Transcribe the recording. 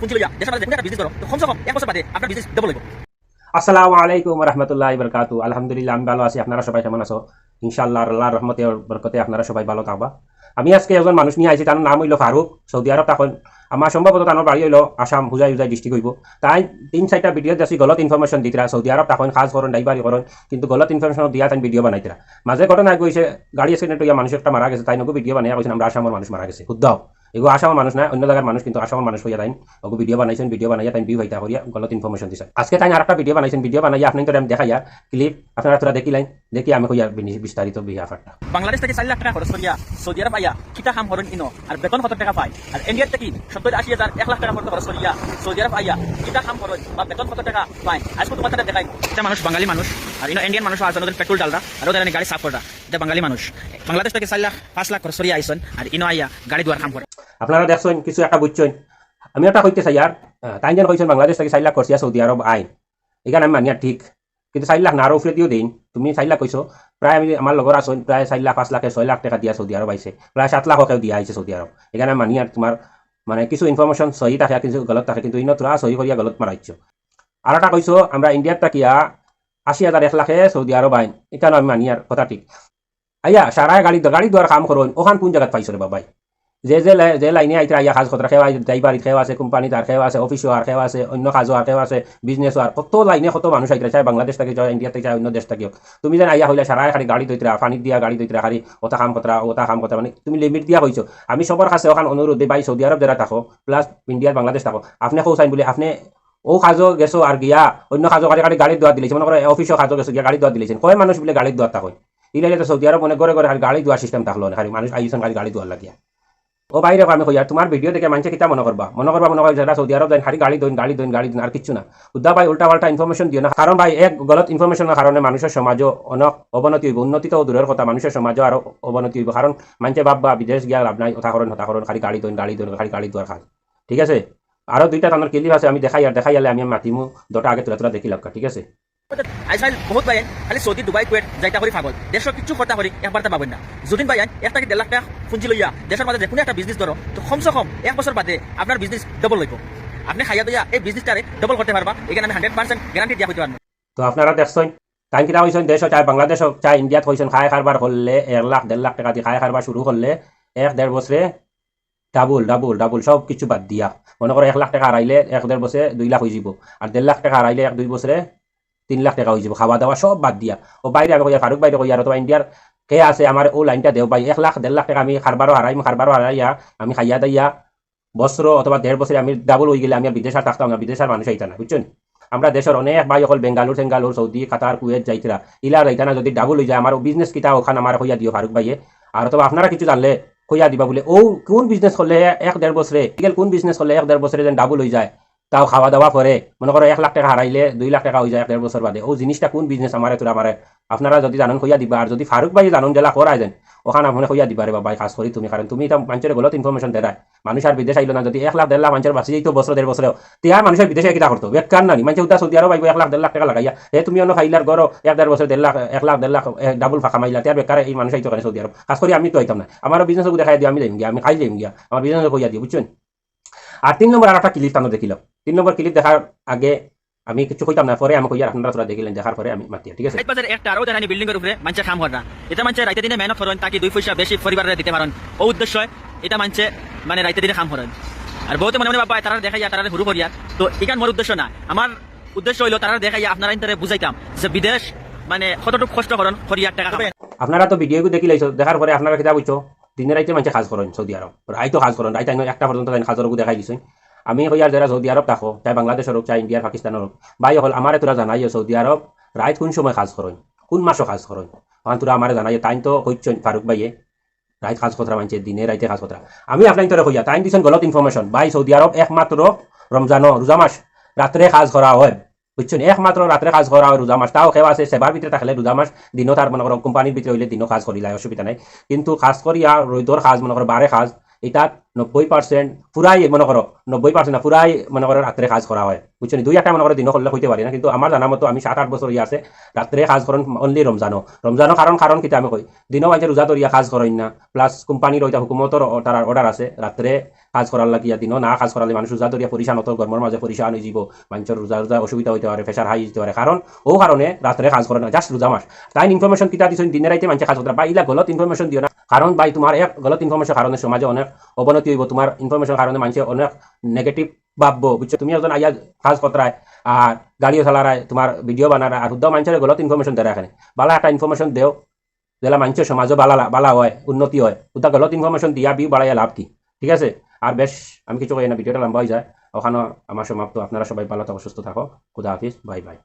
পুঁজি লইয়া দেশের মাঝে একটা বিজনেস করো তো কমসে কম 1 বছর বাদে আপনার বিজনেস ডবল হইব। আসসালামু আলাইকুম রহমতুল্লাহ বরকাতু। আলহামদুলিল্লাহ আমি ভালো আছি। আপনারা সবাই কেমন আছো? ইনশাআল্লাহ আল্লাহর রহমতে বরকতে আপনারা সবাই ভালো থাকবা। আমি আজকে একজন মানুষ নিয়ে আইছি, তার নাম হইল ফারুক। সৌদি আরব তখন আমার সম্ভবত তার বাড়ি হইল আসাম হুজাই হুজাই ডিস্ট্রিক্ট হইব। তাই 3-4টা ভিডিও যাচ্ছি গলত ইনফরমেশন দিতরা। সৌদি আরব তখন কাজ করেন ড্রাইভারি করেন, কিন্তু গলত ইনফরমেশন দিয়া তাই ভিডিও বানাইতরা। মাঝে ঘটনা কইছে গাড়ি অ্যাক্সিডেন্ট হইয়া মানুষ একটা মারা গেছে, তাই নগো ভিডিও বানাইয়া কইছেন আমরা আসামের মানুষ মারা গেছে। শুদ্ধাও এগো আসামের মানুষ না, অন্য জায়গার মানুষ, কিন্তু আসামের মানুষ হইয়া তাই ওগো ভিডিও বানাইছেন। ভিডিও বানাইয়া তাই ভিউ হইতা করিয়া গলত ইনফরমেশন দিছে। আজকে তাই আরেকটা ভিডিও বানাইছেন। ভিডিও বানাইয়া আপনাদের আমি দেখাইয়া ক্লিপ আপনারা তোরা দেখিলেন, দেখি আমি কইয়া বিস্তারিত বিহাফারটা। বাংলাদেশ থেকে 4 লাখ টাকা খরচ করিয়া সৌদি আরব আইয়া কিটা কাম করেন ইনো আর বেতন কত টাকা পায়, আর ইন্ডিয়ার থেকে 70-80 হাজার 1 লাখ টাকা খরচ করিয়া সৌদি আরব আইয়া কিটা কাম করেন বা বেতন কত টাকা পায় আজকে তোমার সাথে দেখাই। এটা মানুষ বাঙালি মানুষ, আর ইনো ইন্ডিয়ান মানুষ আছে, ওদের পেট্রোল ডালরা আর ওদের গাড়ি সাফ করা। এটা বাঙালি মানুষ বাংলাদেশ থেকে 4 লাখ 5 লাখ খরচ করিয়া আইসন আর ইনো আইয়া গাড়ি দুয়ার কাম করে। আপনারা দেখছেন কিছু একটা বুঝছেন। আমি একটা কইতে চাই আর তাই যেন কইছেন বাংলাদেশ থেকে 4 লাখ করছিয়া সৌদি আরব আইন, এখানে আমি মানিয়া ঠিক, কিন্তু 4 লাখ না আরো উপরে দিও দিন। তুমি 4 লাখ কইছো, প্রায় আমি আমার লগর আছেন প্রায় 4 লাখ 5 লাখ 6 লাখ টাকা দিয়া সৌদি আরব আইছে, প্রায় 7 লাখও দিয়া আইছে সৌদি আরব। এখানে মানি আর তোমার মানে কিছু ইনফরমেশন সহি থাকে কিছু গলত থাকে, কিন্তু ইনো তোরা সহি করিয়া গলত মারাইছ। আর একটা কইছো আমরা ইন্ডিয়ার তাকিয়া 80,000 1 লাখে সৌদি আরব আইন, এখানে আমি মানি আর কথা ঠিক। আইয়া সারায় গাড়ি দেওয়ার কাম করুন, ওখান কোন জায়গায় পাইছো রে বাবাই? যে লাইনে আইতে আইয়া কাজ কতরা খেওয়া ড্রাইভারি খেওয়া আছে, কোম্পানিতে আর খেওয়া আছে, অফিসও আর খেওয়া আছে, অন্য কাজও আর খেওয়া আছে, বিজনেসও আর কত লাইনে কত মানুষ আইতে চাই বাংলাদেশ থেকে চাই ইন্ডিয়া থেকে চাই অন্য দেশ থেকেও। তুমি যেন আইয়া হইলে সারায় খালি গাড়ি দইতরা পানি দিয়া গাড়ি দইতরা খালি ওটা কাম কতরা মানে তুমি লিমিট দিয়া হইছো। আমি সবার কাছে ওখান অনুরোধ দিই ভাই, সৌদি আরব যারা থাকো প্লাস ইন্ডিয়ার বাংলাদেশ থাকো, আপনি কেউ চাইন বলে আপনি ও কাজও গেছো আর গিয়া অন্য কাজও খালি গাড়ি দোয়া দিলেছে, মনে করে অফিসও কাজও গেছো গিয়া গাড়ি দোয়া দিলেছেন। কয় মানুষ বলে গাড়ি দোয়া থাকো ইলাইলে তো সৌদি আরব অনেক ঘরে ঘরে খালি গাড়ি দোয়া সিস্টেম থাকলো না, খালি মানুষ আইসন খালি গাড়ি দোয়ার লাগিয়া। ও বাইরে আমি কই আর তোমার ভিডিও দেখে মানুষে কিতা মনে করবা মনে হয় যারা সৌদি আরব যায় খালি গাড়ি দিন আর কিছু না। উদ্দা ভাই উল্টা পাল্টা ইনফরমেশন দিও না, কারণ ভাই এক গলত ইনফরমেশনের কারণে মানুষের সমাজও অনেক অবনতি হইব। উন্নতি তো দূরের কথা, মানুষের সমাজও আরো অবনতি হইব। কারণ মানুষে ভাববা বিদেশ গিয়া লাভ নাই, হতা করেন খালি গাড়ি দিন খালি গাড়ি দোয়ার খাল। ঠিক আছে, আরো 2টা তানোর ক্লিপ আছে, আমি দেখাই আমি মাতিমু 2টা আগে তোরা দেখি লাভ। ঠিক আছে, আজকাল বহুত ভাই খালি সৌদি দুবাই কুয়েট যাইতা করি পাগল, দেশের কিছু কথা করি একবার তা পাবেন না। যদি ভাই 1 থেকে 1.5 লাখ টাকা পুঁজি লইয়া দেশের মাঝে কোনো একটা বিজনেস করো তো কমসে কম 1 বছর বাদে আপনার বিজনেস ডবল হইব। আপনি খাইয়া দিয়া এই বিজনেসটারে ডবল করতে পারবা, এখানে আমি 100% গ্যারান্টি দিয়া হইতে পারবো। তো আপনারা দেখছেন তাই কিনা হয়েছেন দেশ চাই বাংলাদেশ চাই ইন্ডিয়াত হয়েছেন খায় খারবার করলে 1 লাখ 1.5 লাখ টাকা দিয়ে খায় খারবার শুরু করলে 1-1.5 বছরে ডাবল সব কিছু বাদ দিয়া মনে করো 1 লাখ টাকা হারাইলে 1-1.5 বছরে 2 লাখ হয়ে যাব, আর 1.5 লাখ টাকা হারাইলে 1-2 বছরে 3 লাখ টাকা হয়ে যাব, খাওয়া দাওয়া সব বাদ দিয়া। ও বাইরে আমি কইয়া ফারুক বাইরে কইয়া অথবা ইন্ডিয়ার কে আছে আমার ও লাইনটা দেও ভাই, 1 লাখ 1.5 লাখ টাকা আমি খারবারও হারাইয়া আমি খাইয়া দাইয়া বছর অথবা 1.5 বছরে আমি ডাবল হয়ে গেলে আমি আর বিদেশ আর থাকতাম না, বিদেশের মানুষ আইতা না। বুঝছেন, আমরা দেশের অনেক ভাই অকল বেঙ্গালুর সৌদি কাতার কুয়েত যাইতরা ইলা যাইতা না। যদি ডাবল হয়ে যায় আমার বিজনেস কিটা ওখানে আমার হইয়া দিও ফারুক ভাইয়ে, আর অথবা আপনারা কিছু জানলে কইয়া দিবা বলে ও কোন বিজনেস করলে 1-1.5 বছরে কোন বিজনেস করলে 1-1.5 বছরে যেন ডাবল হয়ে যায়, তাও খাওয়া দাওয়া করে মনে করো 1 লাখ টাকা হারাইলে 2 লাখ টাকা হয়ে যায় 1.5 বছর বাদে। ও জিনিসটা কোন বিজনেস আমার তোরা আমার আপনারা যদি জানেন কইয়া দিবা, আর যদি ফারুক ভাই জানুন জেলা করাই দেন ওখানে আপনি কইয়া দিবা রে বাবা কাজ করি তুমি, কারণ তুমি এটা মানুষের গলত ইনফরমেশন দেয় মানুষ আর বিদেশ আইলো না। যদি 1 লাখ 1.5 লাখ মানুষের বাঁচি যাইতো বছর 1.5 বছরেও তিয়ার মানুষের বিদেশে কিটা করতো বেকার নানি মানুষ উদ্দা সৌদি আরব আইব 1 লাখ 1.5 লাখ টাকা লাগাইয়া তুমি অন্য খাইলার গড় 1-1.5 বছর 1 লাখ 1 লাখ ডাবল ফাঁকা মাইলা তিয়ার বেকার এই মানুষ আইতো কেন সৌদি আরব কাজ করি? আমি তো আইতাম না, আমারও বিজনেস দেখাই দিও, আমি যাইম গিয়া আমি খাই যাইম গিয়া আমার বিজনেস কইয়া দিও। বুঝছেন, আর 3 নম্বর আর একটা ক্লিপ টানো দেখিলাম। 3 নম্বর ক্লিপ দেখার আগে আমি কিছু কইতাম না, পরে আমি কইয়া আপনারা তোরা দেখিলেন, দেখার পরে আমি মাতিয়া। ঠিক আছে, এক বাজার একটা আরো জানানি বিল্ডিং এর উপরে মানুষের কাম করা, এটা মানুষের রাইতে দিনে মেহনত করেন তাকে 2 পয়সা বেশি পরিবারে দিতে পারেন, ও উদ্দেশ্য এটা মানুষে মানে রাইতে দিনে কাম করেন। আর বহুতে মনে মনে বাবা তারা দেখাইয়া তারা হুরু করিয়া, তো এখান মোর উদ্দেশ্য না, আমার উদ্দেশ্য হইলো তারা দেখাইয়া আপনারা ইন্টারে বুঝাইতাম যে বিদেশ মানে কতটুকু কষ্ট করেন করিয়া টাকা পাবেন। আপনারা তো ভিডিও দেখি লাইছো, দেখার পরে আপনারা কিতা বুঝছো দিনের রাইতে মানুষে কাজ করেন সৌদি আরব, রাইতো কাজ করেন রাইতে একটা পর্যন্ত কাজের দেখাই দিছেন। আমি কইয়ার যারা সৌদি আরব থাকো চাই বাংলাদেশের হোক চাই ইন্ডিয়ার পাকিস্তানের হোক ভাই হল আমার তোরা জানাই সৌদি আরব রাইত কোন সময় কাজ করেন কোন মাসও কাজ করেন, কারণ তোরা আমার জানাই তাই তো কইছেন ফারুক ভাইয়ে রাইত কাজ কথা মানছে দিনে রাইতে কাজ কথা। আমি আপনার তোরা কইয়া তাই দিচ্ছেন গলত ইনফরমেশন ভাই। সৌদি আরব একমাত্র রমজানো রোজা মাস রাত্রে কাজ করা হয়। বুঝছেন, একমাত্র রাত্রে কাজ করা হয় রোজা মাস, তাও কেউ আছে সেবার ভিতরে থাকলে রোজা মাস দিনও তার মনে করো কোম্পানির ভিতরে হইলে দিনও কাজ করিলে অসুবিধা নাই, কিন্তু কাজ করিয়া রোদর কাজ মনে করো বারে কাজ এটা 90% পুরাই মনে করো 90% না পুরাই মনে করো রাত্রে কাজ করা হয় বুঝছো নি? দুই একটা মনে করো দিনও করলে হইতে পারি না, কিন্তু আমার জানা মতো আমি 7-8 বছর আছে রাত্রে কাজ করেন অনলি রমজানো কারণ কিতা আমি কই দিনও মাঝে রোজা ধরিয়া কাজ করেন না, প্লাস কোম্পানির ওইটা হুকুমতর তার অর্ডার আছে রাত্রে কাজ করার লাগিয়া দিনও না কাজ করালে মানুষ রোজা ধরিয়া পরিশান হতো, গরমের মাঝে পরিশান হয়ে যাব, মানুষের রোজা অসুবিধা হইতে পারে, প্রেশার হাই হইতে পারে, কারণ ও কারণে রাত্রে কাজ করে না, জাস্ট রোজা মাস। তাই ইনফরমেশন কিতা দিচ্ছেন দিনে রাইতে মানুষের কাজ করতে বা ইলা গলত ইনফরমেশন দিও না, কারণ ভাই তোমার এক গলত ইনফরমেশন কারণে সমাজে অনেক অবনতি হইব, তোমার ইনফরমেশন কারণে মানুষের অনেক নেগেটিভ ভাববো বুঝছো। তুমি একজন আইয়া কাজ করতে আর গাড়িও চালারায় তোমার ভিডিও বানারায় আর হুদ্দাও মানুষের গলত ইনফরমেশন দেয় এখানে, বালা একটা ইনফরমেশন দেও যেটা মানুষের সমাজও বালা হয়, উন্নতি হয়, ওটা গলত ইনফরমেশন দিয়া বিউ বাড়াইয়া লাভ কি? ঠিক আছে, আর বেশ আমি কিছু কই না, ভিডিওটা লম্বা হয়ে যায়, ওখানে আমার সমাপ্ত। আপনারা সবাই ভালো থাকো, সুস্থ থাকো, খুদা হাফিজ, বাই বাই।